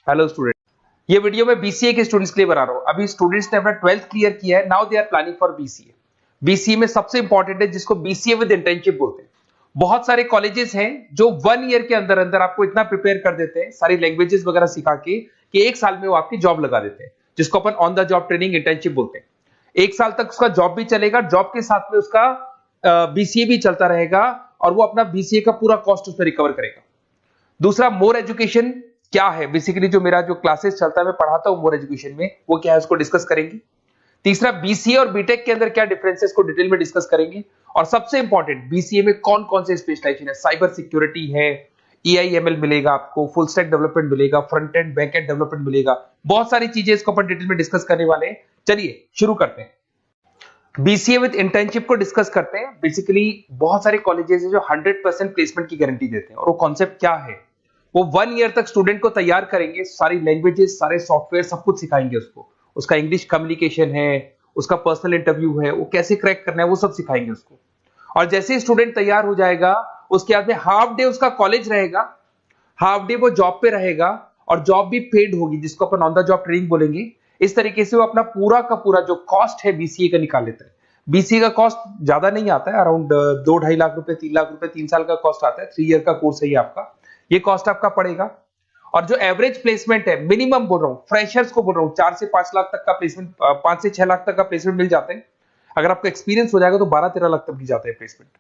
Hello student, ये video मैं BCA के स्टूडेंट्स के लिए बना रहा हूँ। अभी स्टूडेंट्स ने अपना 12th क्लियर किया है, now they are planning for BCA. BCA में सबसे इंपॉर्टेंट है जिसको बीसीए विद इंटर्नशिप बोलते हैं। बहुत सारे कॉलेजेस हैं जो 1 ईयर के अंदर अंदर आपको इतना प्रिपेयर कर देते हैं, सारी लैंग्वेजेस वगैरह सिखा के, कि 1 साल में वो आपकी जॉब लगा देते हैं, जिसको अपन on the job training internship बोलते हैं। 1 साल तक उसका जॉब भी चलेगा, जॉब के साथ में उसका बीसीए भी चलता रहेगा और वो अपना बीसीए का पूरा कॉस्ट उसमें रिकवर करेगा। दूसरा, मोर एजुकेशन क्या है, बेसिकली जो मेरा जो क्लासेस चलता है मैं पढ़ाता हूं मोर एजुकेशन में, वो क्या है उसको डिस्कस करेंगे। तीसरा, बीसीए और बीटेक के अंदर क्या डिफरेंसेस को डिटेल में डिस्कस करेंगे। और सबसे इंपॉर्टेंट, बीसीए में कौन कौन से स्पेशलाइजेशन है, साइबर सिक्योरिटी है, ईआईएमएल मिलेगा आपको, फुल स्टैक डेवलपमेंट मिलेगा, front end back and development मिलेगा, बहुत सारी चीजें इसको अपन डिटेल में डिस्कस करने वाले हैं। चलिए शुरू करते हैं। बीसीए विद इंटर्नशिप को डिस्कस करते हैं। बेसिकली बहुत सारे कॉलेजेस हैं जो 100% प्लेसमेंट की गारंटी देते हैं, और वो कॉन्सेप्ट क्या है, वो 1 ईयर तक स्टूडेंट को तैयार करेंगे, सारी लैंग्वेजेस, सारे सॉफ्टवेयर, सब कुछ सिखाएंगे उसको। उसका इंग्लिश कम्युनिकेशन है, उसका पर्सनल इंटरव्यू है, वो कैसे क्रैक करना है, वो सब सिखाएंगे उसको। और जैसे ही स्टूडेंट तैयार हो जाएगा, उसके बाद में हाफ डे उसका कॉलेज रहेगा, हाफ डे वो जॉब पे रहेगा, और जॉब भी पेड होगी, जिसको अपन ऑन द जॉब ट्रेनिंग बोलेंगे। इस तरीके से वो अपना पूरा का पूरा जो कॉस्ट है बीसीए का निकाल लेता है। बीसीए का कॉस्ट ज्यादा नहीं आता है, अराउंड 2-2.5 लाख रुपए, 3 लाख रुपए 3 साल का कॉस्ट आता है। 3 ईयर का कोर्स है ये आपका, ये कॉस्ट आपका पड़ेगा। और जो एवरेज प्लेसमेंट है, मिनिमम बोल रहा हूँ, फ्रेशर्स को बोल रहा हूँ, 4 से 5 लाख तक का प्लेसमेंट, 5 से 6 लाख तक का प्लेसमेंट मिल जाते हैं। अगर आपका एक्सपीरियंस हो जाएगा तो 12-13 लाख तक भी जाते हैं प्लेसमेंट।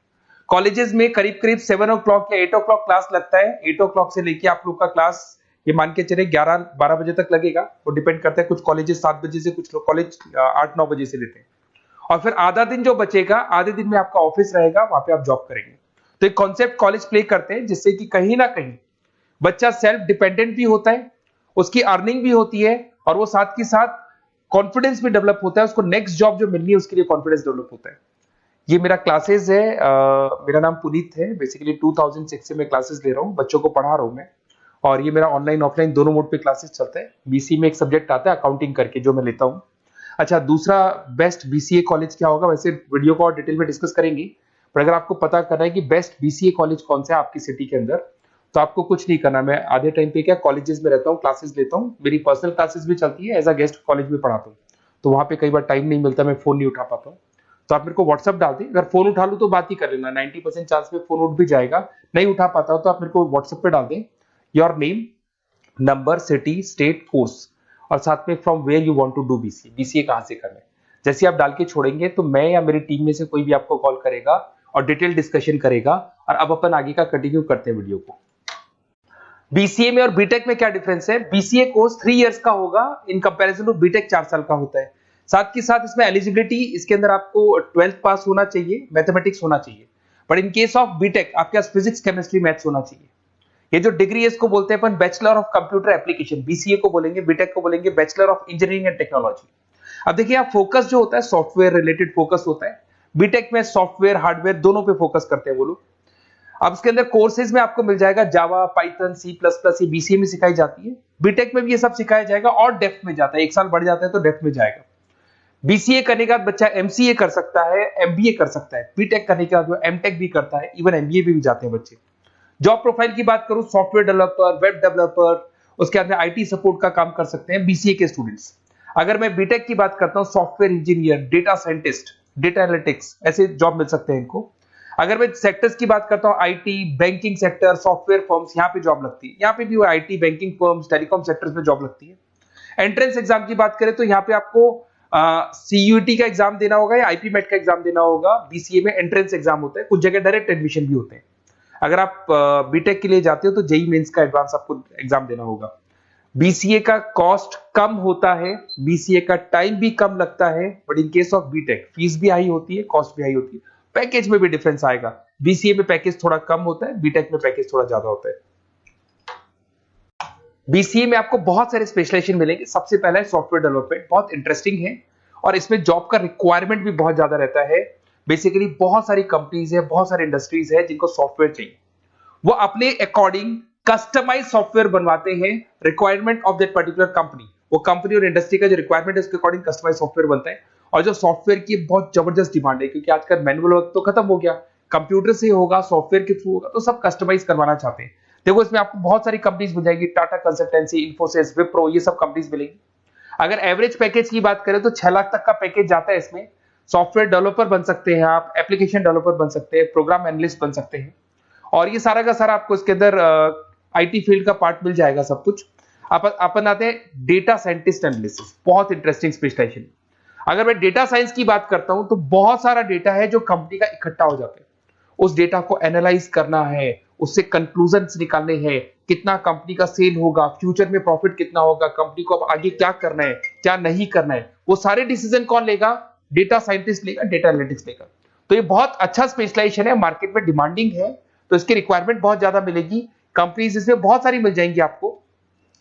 कॉलेजेस में करीब करीब 7 o'clock या 8 o'clock क्लास लगता है। 8 o'clock से लेके आप लोग का क्लास, ये मान के चले 11-12 बजे तक लगेगा। वो डिपेंड करता है, कुछ कॉलेजेस 7 बजे से, कुछ लोग कॉलेज 8-9 बजे से लेते हैं। और फिर आधा दिन जो बचेगा, आधे दिन में आपका ऑफिस रहेगा, वहां पे आप जॉब करेंगे। तो एक कॉन्सेप्ट कॉलेज प्ले करते हैं, जिससे कि कहीं ना कहीं बच्चा सेल्फ डिपेंडेंट भी होता है, उसकी अर्निंग भी होती है, और वो साथ के साथ कॉन्फिडेंस भी डेवलप होता है। उसको नेक्स्ट जॉब जो मिलनी है उसके लिए कॉन्फिडेंस डेवलप होता है। ये मेरा क्लासेस है, मेरा नाम पुनीत है। बेसिकली 2006 से मैं क्लासेस ले रहा हूँ, बच्चों को पढ़ा रहा हूँ मैं। और ये मेरा ऑनलाइन ऑफलाइन दोनों मोड पे क्लासेस चलते हैं। बीसी में एक सब्जेक्ट आता है अकाउंटिंग करके, जो मैं लेता हूँ। अच्छा, दूसरा, बेस्ट बीसीए कॉलेज क्या होगा, वैसे वीडियो को और डिटेल में डिस्कस करेंगे, पर अगर आपको पता करना है कि बेस्ट बीसीए कॉलेज कौन सा है आपकी सिटी के अंदर, तो आपको कुछ नहीं करना। मैं आधे टाइम पे क्या कॉलेजेस में रहता हूँ, क्लासेस लेता हूँ, मेरी पर्सनल क्लासेस भी चलती है, एज अ गेस्ट कॉलेज में पढ़ाता हूँ। तो वहां पे कई बार टाइम नहीं मिलता, मैं फोन नहीं उठा पाता हूँ। तो आप मेरे को व्हाट्सअप डाल दें, अगर फोन उठा लूँ तो बात ही कर लेना, 90% चांस में फोन उठ भी जाएगा। नहीं उठा पाता हो तो आप मेरे को व्हाट्सएप पे डाल दें, your name, number, city, state, course, और साथ में from where you want to do BCA, BCA कहां से करना है। जैसे आप डाल के छोड़ेंगे तो मैं या मेरी टीम में से कोई भी आपको कॉल करेगा और डिटेल डिस्कशन करेगा। और अब अपन आगे का कंटिन्यू करते हैं वीडियो को। बीसीए में और बीटेक में क्या डिफरेंस है। बीसीए कोर्स 3 इयर्स का होगा, इन कंपैरिजन टू बीटेक 4 साल का होता है। साथ के साथ इसमें एलिजिबिलिटी, इसके अंदर आपको 12th पास होना चाहिए, मैथमेटिक्स होना चाहिए। But in case of BTech आपके पास फिजिक्स, केमिस्ट्री, मैथ्स होना चाहिए। ये जो डिग्री है इसको बोलते हैं अपन bachelor of computer application. BCA को बोलेंगे, बीटेक को बोलेंगे bachelor of engineering and technology. अब देखिए, आप फोकस जो होता है सॉफ्टवेयर रिलेटेड फोकस होता है। बीटेक में सॉफ्टवेयर हार्डवेयर दोनों पे फोकस करते हैं वो लोग। अब इसके अंदर कोर्सेज में आपको मिल जाएगा जावा, पाइथन, C++, ये बीसीए में सिखाई जाती है। बीटेक में भी ये सब सिखाया जाएगा, और डेप्थ में जाता है, 1 साल बढ़ जाता है तो डेप्थ में जाएगा। बीसीए करने के बाद बच्चा एमसीए कर सकता है, एमबीए कर सकता है। बीटेक करने के बाद वो एमटेक भी करता है, इवन एमबीए भी जाते हैं बच्चे। जॉब प्रोफाइल की बात करूं, सॉफ्टवेयर डेवलपर, वेब डेवलपर, उसके बाद में आईटी सपोर्ट का काम कर सकते हैं बीसीए के स्टूडेंट्स। अगर मैं बीटेक की बात करता हूं, software engineer, data scientist, data analytics, ऐसे जॉब मिल सकते हैं इनको। अगर मैं सेक्टर्स की बात करता हूं, IT, banking sector, software firms, यहाँ पे जॉब लगती है। यहाँ पे भी वो IT, banking firms, telecom sectors में जॉब लगती है। एंट्रेंस एग्जाम की बात करें तो यहाँ पे आपको सीयूईटी का एग्जाम देना होगा या आईपी मेट का एग्जाम देना होगा। बीसीए में एंट्रेंस एग्जाम होता है, कुछ जगह डायरेक्ट एडमिशन भी होते हैं। अगर आप बीटेक के लिए जाते हो तो जेई मेंस का एडवांस आपको एग्जाम देना होगा। बीसीए का कॉस्ट कम होता है, बीसीए का टाइम भी कम लगता है, but in case of BTech fees भी हाई होती है, कॉस्ट भी हाई होती है, पैकेज में भी डिफरेंस आएगा। बीसीए में पैकेज थोड़ा कम होता है, बीटेक में पैकेज थोड़ा ज्यादा होता है। बीसीए में आपको बहुत सारे स्पेशलाइजेशन मिलेंगे। सबसे पहला है सॉफ्टवेयर डेवलपमेंट, बहुत इंटरेस्टिंग है, और इसमें जॉब का रिक्वायरमेंट भी बहुत ज्यादा रहता है। बेसिकली बहुत सारी कंपनीज है, बहुत सारी इंडस्ट्रीज है जिनको सॉफ्टवेयर चाहिए, वो अपने अकॉर्डिंग कस्टमाइज सॉफ्टवेयर बनवाते हैं, requirement of that particular company. वो कंपनी और इंडस्ट्री का जो रिक्वायरमेंट है उसके अकॉर्डिंग कस्टमाइज सॉफ्टवेयर बनता है। और जो सॉफ्टवेयर की बहुत जबरदस्त डिमांड है, क्योंकि आजकल मैनुअल वर्क तो खत्म हो गया, कंप्यूटर से होगा, सॉफ्टवेयर के थ्रू होगा, तो सब कस्टमाइज करवाना चाहते हैं। देखो इसमें आपको बहुत सारी कंपनीज मिल जाएगी, टाटा कंसल्टेंसी, इन्फोसिस, विप्रो, ये सब कंपनीज मिलेंगी। अगर एवरेज पैकेज की बात करें तो 6 लाख तक का पैकेज जाता है इसमें। सॉफ्टवेयर डेवलपर बन सकते हैं आप, एप्लीकेशन डेवलपर बन सकते हैं, प्रोग्राम एनालिस्ट बन सकते हैं, और ये सारा का सारा आपको इसके अंदर आईटी फील्ड का पार्ट मिल जाएगा सब कुछ। अपन आते हैं डेटा साइंटिस्ट एनालिसिस, बहुत इंटरेस्टिंग स्पेशलाइजेशन। अगर मैं डेटा साइंस की बात करता हूं तो बहुत सारा डेटा है जो कंपनी का इकट्ठा हो जाता है, उस डेटा को एनालाइज करना है, उससे कंक्लूजन्स निकालने हैं, कितना कंपनी का सेल होगा, फ्यूचर में प्रॉफिट कितना होगा, कंपनी को अब आगे क्या करना है, क्या नहीं करना है, वो सारे डिसीजन कौन लेगा? डेटा साइंटिस्ट लेगा, डेटा एनालिटिक्स लेगा। तो ये बहुत अच्छा स्पेशलाइजेशन है, मार्केट में डिमांडिंग है, तो इसकी रिक्वायरमेंट बहुत ज्यादा मिलेगी। कंपनीज इसमें बहुत सारी मिल जाएंगी आपको।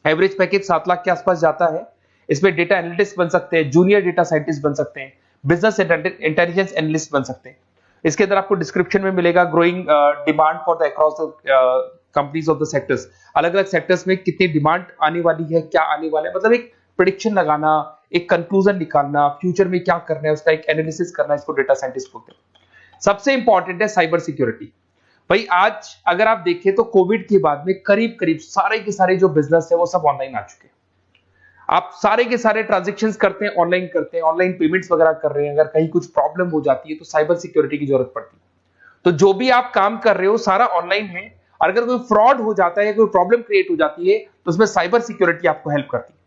एवरेज पैकेज 7 लाख के आसपास जाता है। इसमें डेटा एनालिटिक्स बन सकते हैं, जूनियर डेटा साइंटिस्ट बन सकते हैं, बिजनेस इंटेलिजेंस एनालिस्ट बन सकते हैं। इसके अंदर आपको डिस्क्रिप्शन में मिलेगा growing demand for the across the companies of the sectors. अलग अलग सेक्टर्स में कितनी डिमांड आने वाली है, क्या आने वाला है, मतलब एक प्रेडिक्शन लगाना, एक कंक्लूजन निकालना, फ्यूचर में क्या करना है उसका एक एनालिसिस करना, इसको डेटा साइंटिस्ट बोलते हैं। सबसे इंपॉर्टेंट है साइबर सिक्योरिटी। भाई आज अगर आप देखें तो कोविड के बाद में करीब करीब सारे के सारे जो बिजनेस है वो सब ऑनलाइन आ चुके हैं। आप सारे के सारे ट्रांजैक्शंस करते हैं, ऑनलाइन करते हैं, ऑनलाइन पेमेंट्स वगैरह कर रहे हैं। अगर कहीं कुछ प्रॉब्लम हो जाती है तो साइबर सिक्योरिटी की जरूरत पड़ती है। तो जो भी आप काम कर रहे हो सारा ऑनलाइन है, और अगर कोई फ्रॉड हो जाता है, कोई प्रॉब्लम क्रिएट हो जाती है, तो उसमें साइबर सिक्योरिटी आपको हेल्प करती है।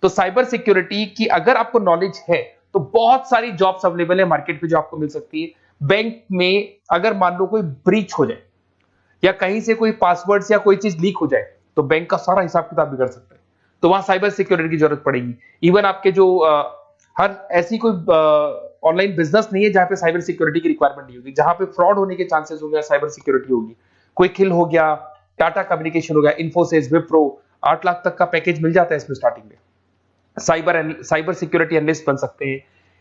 तो साइबर सिक्योरिटी की अगर आपको नॉलेज है तो बहुत सारी जॉब्स अवेलेबल है मार्केट में जो आपको मिल सकती है। बैंक में अगर मान लो कोई ब्रीच हो जाए या कहीं से कोई पासवर्ड्स या कोई चीज लीक हो जाए तो बैंक का सारा हिसाब किताब बिगड़ सकता है, तो वहां साइबर सिक्योरिटी की जरूरत पड़ेगी। इवन आपके जो हर ऐसी कोई ऑनलाइन बिजनेस नहीं है जहां पे साइबर सिक्योरिटी की रिक्वायरमेंट नहीं होगी। जहां पे फ्रॉड होने के चांसेस होंगे साइबर सिक्योरिटी होगी। क्विक हिल हो गया, टाटा कम्युनिकेशन हो गया, इन्फोसिस, विप्रो, 8 लाख तक का पैकेज मिल जाता है इसमें स्टार्टिंग में। साइबर सिक्योरिटी एनालिस्ट बन सकते हैं,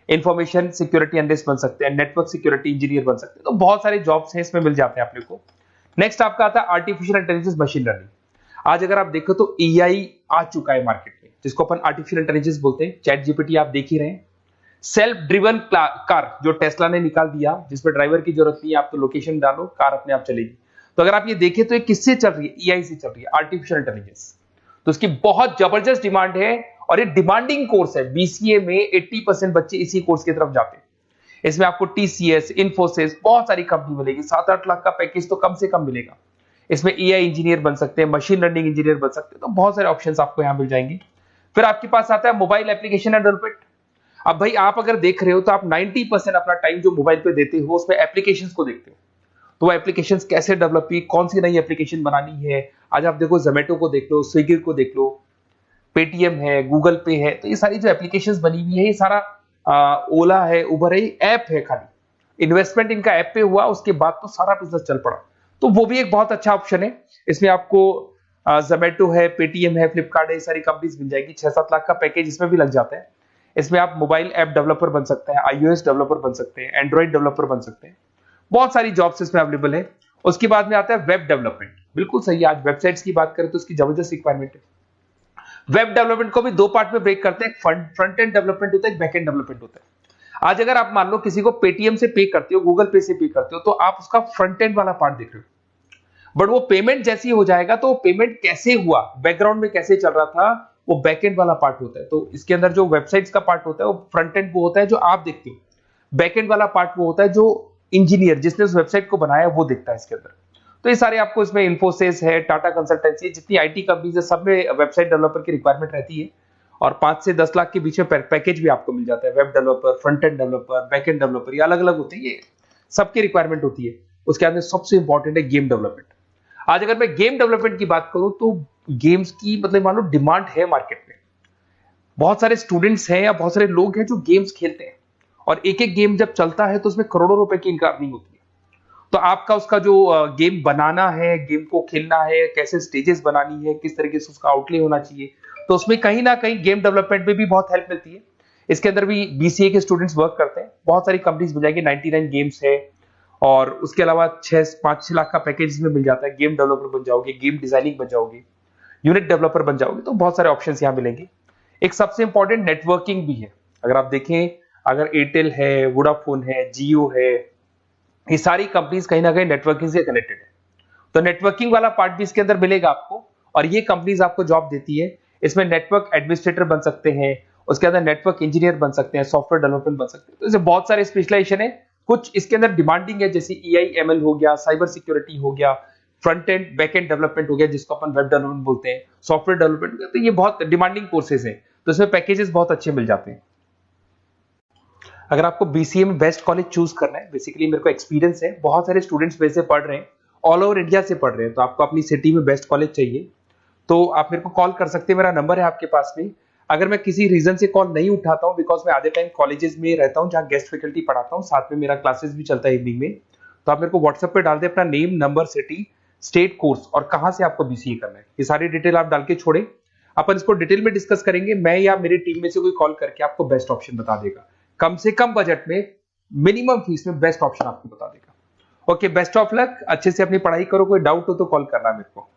इंफॉर्मेशन सिक्योरिटी एनालिस्ट बन सकते हैं, नेटवर्क सिक्योरिटी इंजीनियर बन सकते हैं। तो बहुत सारे जॉब्स हैं इसमें मिल जाते हैं अपने को। नेक्स्ट आपका आता है आर्टिफिशियल इंटेलिजेंस, मशीन लर्निंग। आज अगर आप देखो तो एआई आ चुका है मार्केट में, जिसको अपन आर्टिफिशियल इंटेलिजेंस बोलते हैं। चैट जीपीटी आप देख ही रहे हैं। सेल्फ ड्रिवन कार जो टेस्ला ने निकाल दिया, जिसमें ड्राइवर की जरूरत नहीं है, आप तो लोकेशन डालो, कार अपने आप चलेगी। तो अगर आप ये देखें तो ये किससे चल रही है? एआई से चल रही है, आर्टिफिशियल इंटेलिजेंस। तो इसकी बहुत जबरदस्त डिमांड है और ये डिमांडिंग कोर्स है। बीसीए में 80% बच्चे इसी कोर्स की तरफ जाते हैं। इसमें आपको टीसीएस, इन्फोसिस, बहुत सारी कंपनी मिलेगी। 7-8 लाख का पैकेज तो कम से कम मिलेगा। इसमें एआई इंजीनियर बन सकते हैं, मशीन लर्निंग इंजीनियर बन सकते हैं। तो बहुत सारे ऑप्शंस आपको यहां मिल जाएंगे। फिर आपके पास आता है मोबाइल एप्लीकेशन एंड डेवलपमेंट। अब भाई आप अगर देख रहे हो तो आप 90% अपना टाइम जो मोबाइल पे देते हो उसमें एप्लीकेशंस को देखते हो। तो वो एप्लीकेशंस कैसे डेवलप की, कौन सी नई एप्लीकेशन बनानी है। आज आप देखो जोमेटो को देख लो, स्विगी को देख लो, पेटीएम है, गूगल पे है। तो ये सारी जो एप्लीकेशंस बनी हुई है, ये सारा ओला है, उबर है, ऐप है। खाली इन्वेस्टमेंट इनका ऐप पे हुआ, उसके बाद तो सारा बिजनेस चल पड़ा। तो वो भी एक बहुत अच्छा ऑप्शन है। इसमें आपको जोमेटो है, पेटीएम है, फ्लिपकार्ट है, ये सारी कंपनीज मिल जाएगी। 6-7 लाख का पैकेज इसमें भी लग जाता है। इसमें आप मोबाइल ऐप डेवलपर बन सकते हैं, आईओएस डेवलपर बन सकते हैं, एंड्रॉइड डेवलपर बन सकते हैं। बहुत सारी जॉब्स इसमें अवेलेबल है। उसके बाद में आता है वेब डेवलपमेंट। बिल्कुल सही है, आज वेबसाइट्स की बात करें तो उसकी जबरदस्त रिक्वायरमेंट है। वेब डेवलपमेंट को भी 2 पार्ट में ब्रेक करते हैं। फ्रंट एंड डेवलपमेंट होता है, एक बैक एंड डेवलपमेंट होता है। आज अगर आप मान लो किसी को पेटीएम से पे करते हो, गूगल पे से पे करते हो, तो आप उसका फ्रंट एंड वाला पार्ट देख रहे हो। बट वो पेमेंट जैसी हो जाएगा तो पेमेंट कैसे हुआ, बैकग्राउंड में कैसे चल रहा था, वो बैकएंड वाला पार्ट होता है। तो इसके अंदर जो वेबसाइट्स का पार्ट होता है वो फ्रंट एंड वो होता है जो आप देखते हो। बैकएंड वाला पार्ट वो होता है जो इंजीनियर जिसने उस वेबसाइट को बनाया वो देखता है इसके अंदर। तो ये सारे आपको इसमें इन्फोसिस है, टाटा कंसल्टेंसी, जितनी आईटी कंपनीज है, सब में वेबसाइट डेवलपर की रिक्वायरमेंट रहती है। और 5 से 10 लाख के बीच में पैकेज भी आपको मिल जाता है। Web developer, front end developer, back end developer, ये अलग अलग होते हैं, ये सबकी रिक्वायरमेंट होती है। उसके अंदर सबसे इंपॉर्टेंट है गेम डेवलपमेंट। आज अगर मैं गेम डेवलपमेंट की बात करूं तो गेम्स की मतलब मान लो डिमांड है मार्केट में। बहुत सारे स्टूडेंट्स हैं या बहुत सारे लोग हैं जो गेम्स खेलते हैं, और एक एक गेम जब चलता है तो उसमें करोड़ों रुपए की इनकम अर्निंग होती है। तो आपका उसका जो गेम बनाना है, गेम को खेलना है, कैसे स्टेजेस बनानी है, किस तरीके से उसका आउटले होना चाहिए, तो उसमें कहीं ना कहीं गेम डेवलपमेंट में भी बहुत हेल्प मिलती है। इसके अंदर भी बीसीए के स्टूडेंट्स वर्क करते हैं। बहुत सारी कंपनीज मिल जाएगी, 99 गेम्स है, और उसके अलावा 5-6 लाख का पैकेज में मिल जाता है। गेम डेवलपर बन जाओगे, गेम डिजाइनिंग बन जाओगे, यूनिट डेवलपर बन जाओगे। तो बहुत सारे ऑप्शंस यहाँ मिलेंगे। एक सबसे इंपॉर्टेंट नेटवर्किंग भी है। अगर आप देखें, अगर एयरटेल है, वोडाफोन है, जियो है, ये सारी कंपनीज कहीं ना कहीं नेटवर्किंग से कनेक्टेड है। तो नेटवर्किंग वाला पार्ट भी इसके अंदर मिलेगा आपको, और ये कंपनीज आपको जॉब देती है। इसमें नेटवर्क एडमिनिस्ट्रेटर बन सकते हैं, उसके अंदर नेटवर्क इंजीनियर बन सकते हैं, सॉफ्टवेयर डेवलपमेंट बन सकते हैं। तो इसमें बहुत सारे स्पेशलाइजेशन है। कुछ इसके अंदर डिमांडिंग है, जैसे EI/ML हो गया, साइबर सिक्योरिटी हो गया, front end back and development हो गया जिसको अपन वेब डेवलपमेंट बोलते हैं, सॉफ्टवेयर डेवलपमेंट हो गया। तो ये बहुत डिमांडिंग कोर्सेज हैं, तो इसमें पैकेजेस बहुत अच्छे मिल जाते हैं। अगर आपको BCA में बेस्ट कॉलेज चूज करना है, बेसिकली मेरे को एक्सपीरियंस है, बहुत सारे स्टूडेंट्स वैसे पढ़ रहे हैं, ऑल ओवर इंडिया से पढ़ रहे हैं, तो आपको अपनी सिटी में बेस्ट कॉलेज चाहिए तो आप मेरे को कॉल कर सकते हैं। मेरा नंबर है आपके पास में। अगर मैं किसी रीजन से कॉल नहीं उठाता हूं, बिकॉज मैं आधे टाइम कॉलेजेस में रहता हूं जहां गेस्ट फैकल्टी पढ़ाता हूं, साथ में मेरा क्लासेस भी चलता है इवनिंग में, तो आप मेरे को व्हाट्सएप पे डाल दे अपना name, number, city, state, course और कहां से आपको BCA करना है, ये सारी डिटेल आप डाल के छोड़े। अपन इसको डिटेल में डिस्कस करेंगे, मैं या मेरी टीम में से कोई कॉल करके आपको बेस्ट ऑप्शन बता देगा, कम से कम बजट में, मिनिमम फीस में बेस्ट ऑप्शन आपको बता देगा। ओके, बेस्ट ऑफ लक, अच्छे से अपनी पढ़ाई करो, कोई डाउट हो तो कॉल करना मेरे को।